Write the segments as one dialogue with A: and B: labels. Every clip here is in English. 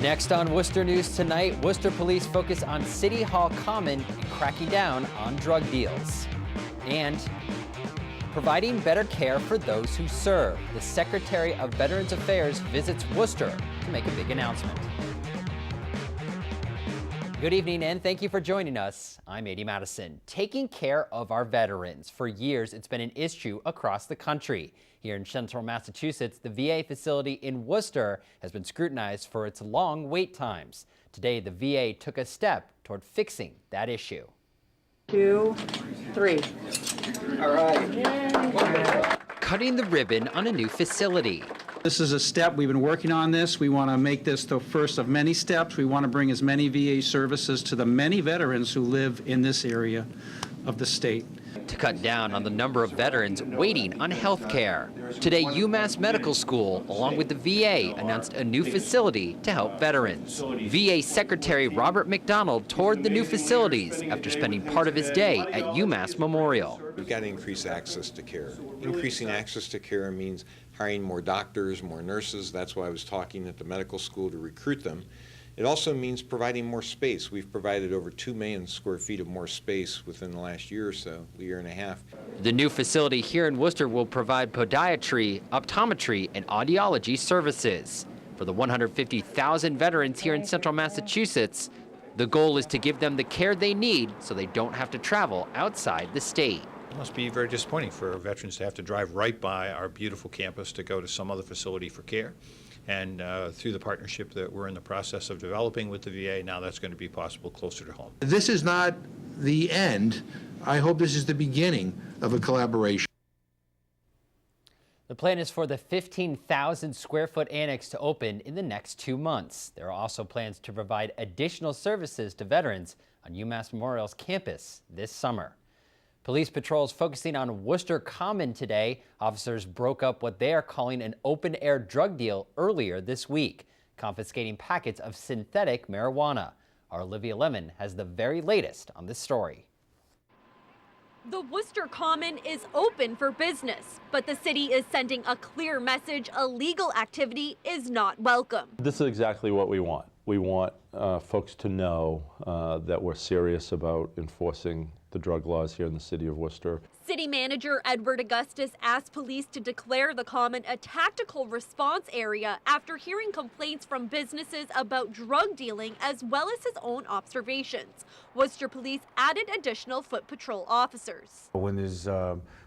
A: Next on Worcester News Tonight, Worcester police focus on City Hall Common and cracking down on drug deals. And providing better care for those who serve. The Secretary of Veterans Affairs visits Worcester to make a big announcement. Good evening and thank you for joining us. I'm Adi Madison. Taking care of our veterans. For years, it's been an issue across the country. Here in central Massachusetts, the VA facility in Worcester has been scrutinized for its long wait times. Today, the VA took a step toward fixing that issue.
B: 2, 3.
C: All right.
A: Cutting the ribbon on a new facility.
C: This is a step. We've been working on this. We want to make this the first of many steps. We want to bring as many VA services to the many veterans who live in this area of the state.
A: To cut down on the number of veterans waiting on health care. Today, UMass Medical School, along with the VA, announced a new facility to help veterans. VA Secretary Robert McDonald toured the new facilities after spending part of his day at UMass Memorial.
D: We've got to increase access to care. Increasing access to care means hiring more doctors, more nurses. That's why I was talking at the medical school to recruit them. It also means providing more space. We've provided over 2 million square feet of more space within the last year or so, a year and a half.
A: The new facility here in Worcester will provide podiatry, optometry, and audiology services. For the 150,000 veterans here in central Massachusetts, the goal is to give them the care they need so they don't have to travel outside the state.
E: It must be very disappointing for veterans to have to drive right by our beautiful campus to go to some other facility for care. And through the partnership that we're in the process of developing with the VA, now that's going to be possible closer to home.
F: This is not the end. I hope this is the beginning of a collaboration.
A: The plan is for the 15,000 square foot annex to open in the next 2 months. There are also plans to provide additional services to veterans on UMass Memorial's campus this summer. Police patrols focusing on Worcester Common today. Officers broke up what they are calling an open-air drug deal earlier this week, confiscating packets of synthetic marijuana. Our Olivia Lemon has the very latest on this story.
G: The Worcester Common is open for business, but the city is sending a clear message: illegal activity is not welcome.
H: This is exactly what we want. We want folks to know that we're serious about enforcing the drug laws here in the city of Worcester.
G: City Manager Edward Augustus asked police to declare the Common a tactical response area after hearing complaints from businesses about drug dealing as well as his own observations. Worcester police added additional foot patrol officers.
I: When there's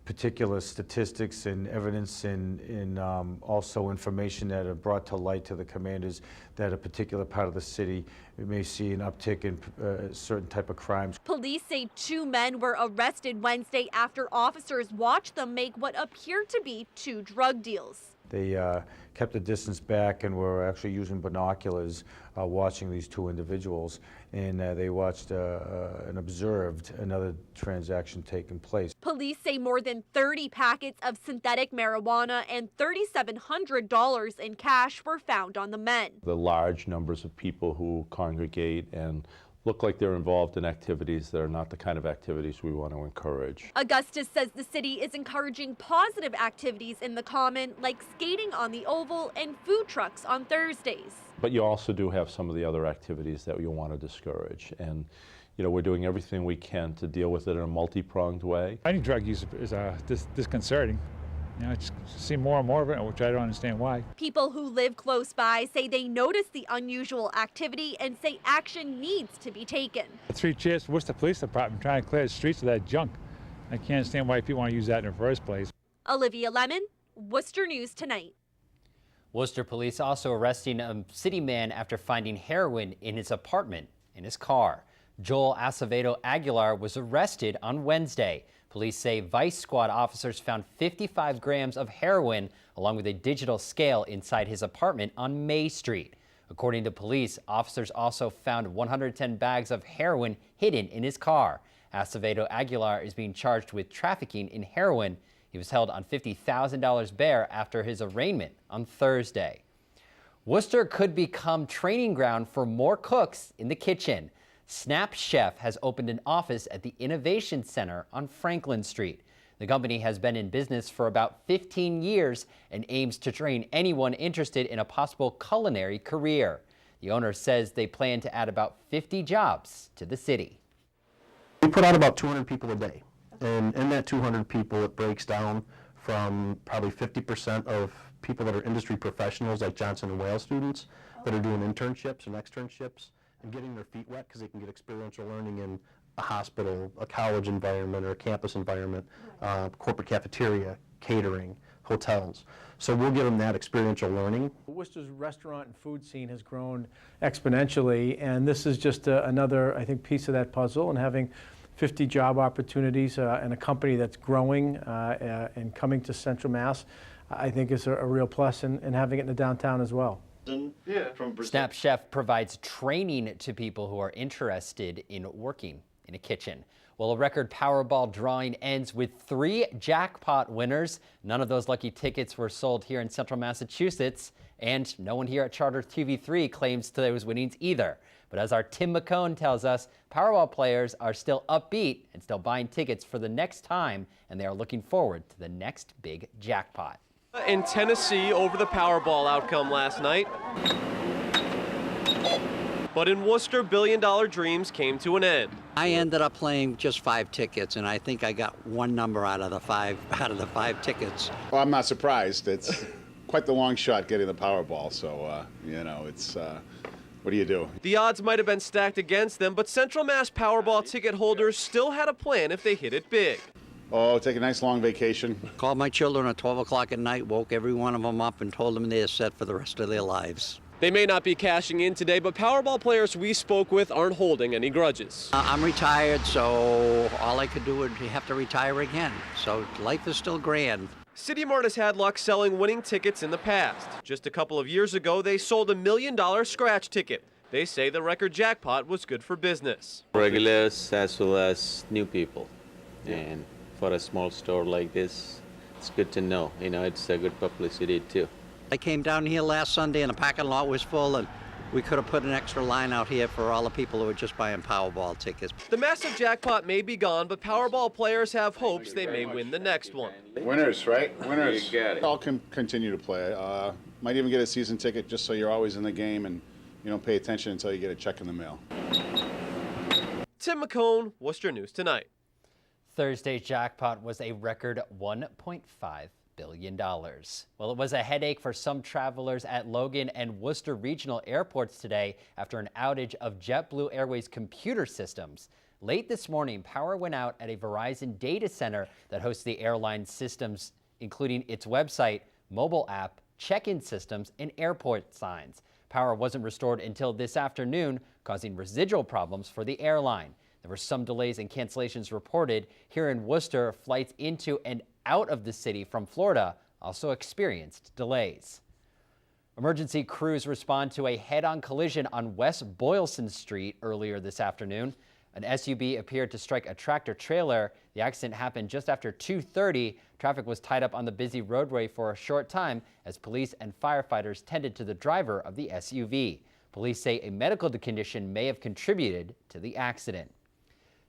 I: particular statistics and evidence and also information that are brought to light to the commanders that a particular part of the city may see an uptick in certain type of crimes.
G: Police say 2 men were arrested Wednesday after officers watched them make what appeared to be 2 drug deals.
I: They kept the distance back and were actually using binoculars watching these 2 individuals, and they watched and observed another transaction taking place.
G: Police say more than 30 packets of synthetic marijuana and $3,700 in cash were found on the men.
H: The large numbers of people who congregate and look like they're involved in activities that are not the kind of activities we want to encourage.
G: Augustus says the city is encouraging positive activities in the Common, like skating on the Oval and food trucks on Thursdays.
H: But you also do have some of the other activities that you want to discourage. And you know, we're doing everything we can to deal with it in a multi-pronged way.
J: I think drug use is disconcerting. You know, I just see more and more of it, which I don't understand why.
G: People who live close by say they notice the unusual activity and say action needs to be taken.
J: 3 cheers for Worcester Police Department trying to clear the streets of that junk. I can't understand why people want to use that in the first place.
G: Olivia Lemon, Worcester News Tonight.
A: Worcester police also arresting a city man after finding heroin in his apartment in his car. Joel Acevedo Aguilar was arrested on Wednesday. Police say Vice Squad officers found 55 grams of heroin along with a digital scale inside his apartment on May Street. According to police, officers also found 110 bags of heroin hidden in his car. Acevedo Aguilar is being charged with trafficking in heroin. He was held on $50,000 bail after his arraignment on Thursday. Worcester could become training ground for more cooks in the kitchen. Snap Chef has opened an office at the Innovation Center on Franklin Street. The company has been in business for about 15 years and aims to train anyone interested in a possible culinary career. The owner says they plan to add about 50 jobs to the city.
K: We put out about 200 people a day, and in that 200 people, it breaks down from probably 50% of people that are industry professionals, like Johnson & Wales students, that are doing internships and externships and getting their feet wet because they can get experiential learning in a hospital, a college environment, or a campus environment, corporate cafeteria, catering, hotels. So we'll give them that experiential learning.
L: Worcester's restaurant and food scene has grown exponentially, and this is just another, I think, piece of that puzzle, and having 50 job opportunities and a company that's growing and coming to Central Mass, I think is a real plus, and having it in the downtown as well.
A: Snap Chef provides training to people who are interested in working in a kitchen. Well, a record Powerball drawing ends with 3 jackpot winners. None of those lucky tickets were sold here in Central Massachusetts, and no one here at Charter TV3 claims those winnings either. But as our Tim McCone tells us, Powerball players are still upbeat and still buying tickets for the next time, and they are looking forward to the next big jackpot.
M: In Tennessee over the Powerball outcome last night. But in Worcester, billion-dollar dreams came to an end.
N: I ended up playing just 5 tickets, and I think I got one number out of the five tickets.
O: Well, I'm not surprised. It's quite the long shot getting the Powerball, so, you know, it's, what do you do?
M: The odds might have been stacked against them, but Central Mass Powerball ticket holders still had a plan if they hit it big.
O: Oh, take a nice long vacation.
N: Called my children at 12 o'clock at night, woke every one of them up, and told them they're set for the rest of their lives.
M: They may not be cashing in today, but Powerball players we spoke with aren't holding any grudges.
N: I'm retired, so all I could do would have to retire again. So life is still grand.
M: City Mart has had luck selling winning tickets in the past. Just a couple of years ago, they sold $1 million scratch ticket. They say the record jackpot was good for business.
P: Regulars as well as new people. And for a small store like this, it's good to know. You know, it's a good publicity too.
N: I came down here last Sunday and the parking lot was full, and we could have put an extra line out here for all the people who were just buying Powerball tickets.
M: The massive jackpot may be gone, but Powerball players have hopes they may win the next one.
O: Winners, right? Winners. I'll continue to play. Might even get a season ticket just so you're always in the game and you don't pay attention until you get a check in the mail.
M: Tim McCone, Worcester News Tonight.
A: Thursday's jackpot was a record $1.5 billion. Well, it was a headache for some travelers at Logan and Worcester regional airports today after an outage of JetBlue Airways computer systems. Late this morning, power went out at a Verizon data center that hosts the airline systems, including its website, mobile app, check-in systems, and airport signs. Power wasn't restored until this afternoon, causing residual problems for the airline. There were some delays and cancellations reported. Here in Worcester, flights into and out of the city from Florida also experienced delays. Emergency crews respond to a head-on collision on West Boylston Street earlier this afternoon. An SUV appeared to strike a tractor-trailer. The accident happened just after 2:30. Traffic was tied up on the busy roadway for a short time as police and firefighters tended to the driver of the SUV. Police say a medical condition may have contributed to the accident.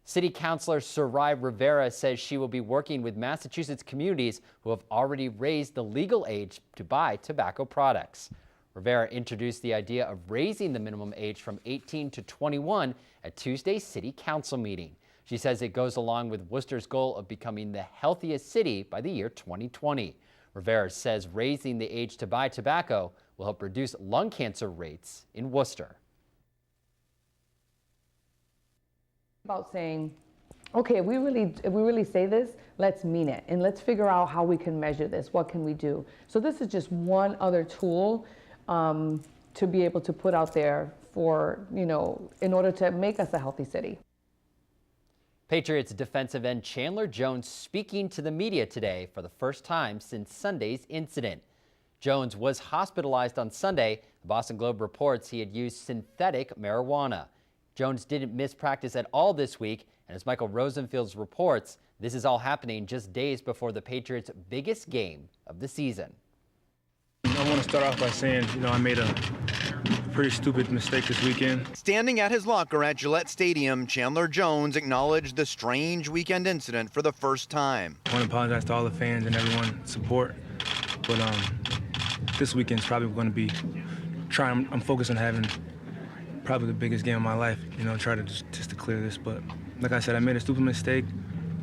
A: City Councilor Sarai Rivera says she will be working with Massachusetts communities who have already raised the legal age to buy tobacco products. Rivera introduced the idea of raising the minimum age from 18 to 21 at Tuesday's City Council meeting. She says it goes along with Worcester's goal of becoming the healthiest city by the year 2020. Rivera says raising the age to buy tobacco will help reduce lung cancer rates in Worcester.
B: About saying, okay, if we really say this, let's mean it, and let's figure out how we can measure this. What can we do? So this is just one other tool to be able to put out there for, in order to make us a healthy city.
A: Patriots defensive end Chandler Jones speaking to the media today for the first time since Sunday's incident. Jones was hospitalized on Sunday. The Boston Globe reports he had used synthetic marijuana. Jones didn't miss practice at all this week, and as Michael Rosenfield reports, this is all happening just days before the Patriots' biggest game of the season.
Q: I want to start off by saying, I made a pretty stupid mistake this weekend.
R: Standing at his locker at Gillette Stadium, Chandler Jones acknowledged the strange weekend incident for the first time.
Q: I want to apologize to all the fans and everyone's support, but this weekend's probably going to be I'm focused on having probably the biggest game of my life, you know, try to just to clear this. But like I said, I made a stupid mistake,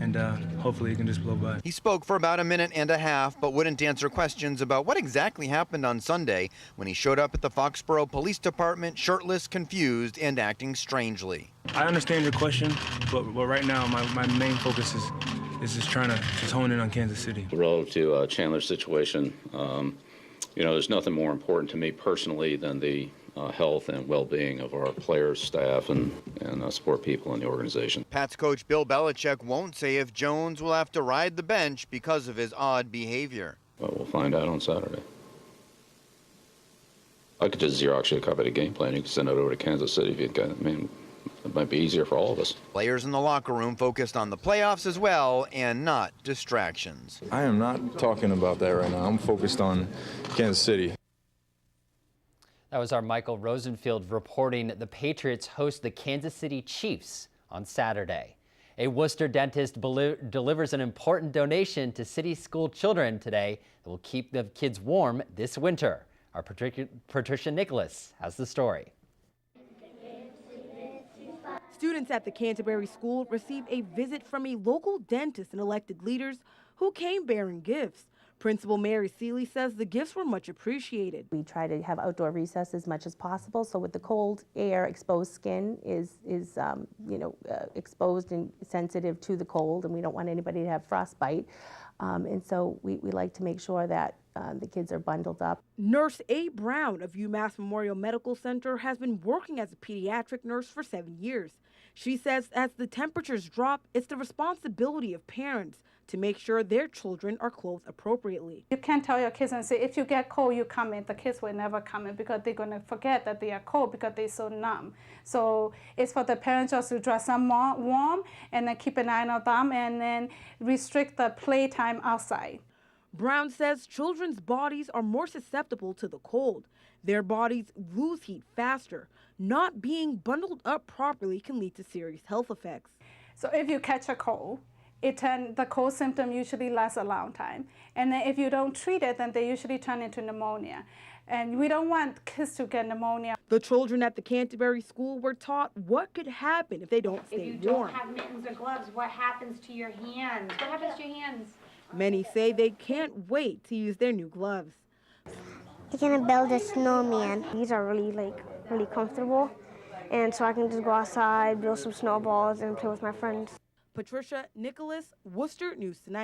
Q: and hopefully it can just blow by.
R: He spoke for about a minute and a half, but wouldn't answer questions about what exactly happened on Sunday when he showed up at the Foxborough Police Department shirtless, confused, and acting strangely.
Q: I understand your question, but right now my main focus is just trying to hone in on Kansas City.
S: Relative to Chandler's situation, you know, there's nothing more important to me personally than the health and well-being of our players, staff, and support people in the organization.
R: Pats coach Bill Belichick won't say if Jones will have to ride the bench because of his odd behavior.
S: But we'll find out on Saturday. I could just Xerox you a copy of the game plan. You can send it over to Kansas City if you got it. I mean, it might be easier for all of us.
R: Players in the locker room focused on the playoffs as well and not distractions.
T: I am not talking about that right now. I'm focused on Kansas City.
A: That was our Michael Rosenfield reporting the Patriots host the Kansas City Chiefs on Saturday. A Worcester dentist delivers an important donation to city school children today that will keep the kids warm this winter. Our Tricia Nicholas has the story.
U: Students at the Canterbury School received a visit from a local dentist and elected leaders who came bearing gifts. Principal Mary Seeley says the gifts were much appreciated.
V: We try to have outdoor recess as much as possible, so with the cold air, exposed skin is exposed and sensitive to the cold, and we don't want anybody to have frostbite. And so we like to make sure that the kids are bundled up.
U: Nurse A. Brown of UMass Memorial Medical Center has been working as a pediatric nurse for 7 years. She says as the temperatures drop, it's the responsibility of parents to make sure their children are clothed appropriately.
W: You can't tell your kids and say, if you get cold, you come in. The kids will never come in because they're going to forget that they are cold because they're so numb. So it's for the parents just to dress them warm and then keep an eye on them and then restrict the playtime outside.
U: Brown says children's bodies are more susceptible to the cold. Their bodies lose heat faster. Not being bundled up properly can lead to serious health effects.
W: So if you catch a cold, the cold symptom usually lasts a long time. And then if you don't treat it, then they usually turn into pneumonia. And we don't want kids to get pneumonia.
U: The children at the Canterbury School were taught what could happen if they don't stay
X: warm. If you don't have mittens or gloves, what happens to your hands? What happens to your hands?
U: Many say they can't wait to use their new gloves.
Y: I'm gonna build a snowman. These are really comfortable. And so I can just go outside, build some snowballs, and play with my friends.
U: Tricia Nicholas, Worcester News Tonight.